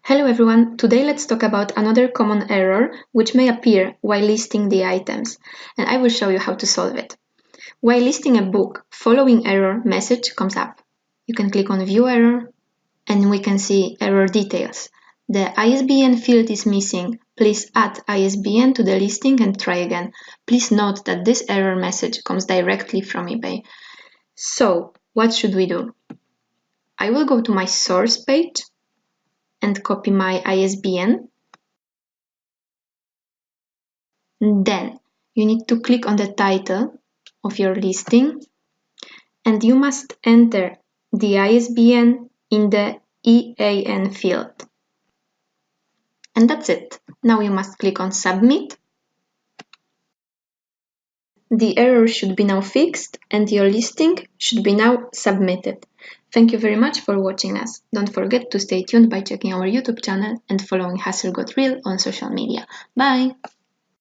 Hello everyone, today let's talk about another common error which may appear while listing the items, and I will show you how to solve it. While listing a book, following error message comes up. You can click on View Error and we can see error details. The ISBN field is missing. Please add ISBN to the listing and try again. Please note that this error message comes directly from eBay. So, what should we do? I will go to my source page and copy my ISBN. Then you need to click on the title of your listing and you must enter the ISBN in the EAN field. And that's it. Now you must click on Submit. The error should be now fixed and your listing should be now submitted. Thank you very much for watching us. Don't forget to stay tuned by checking our YouTube channel and following Hustle Got Real on social media. Bye!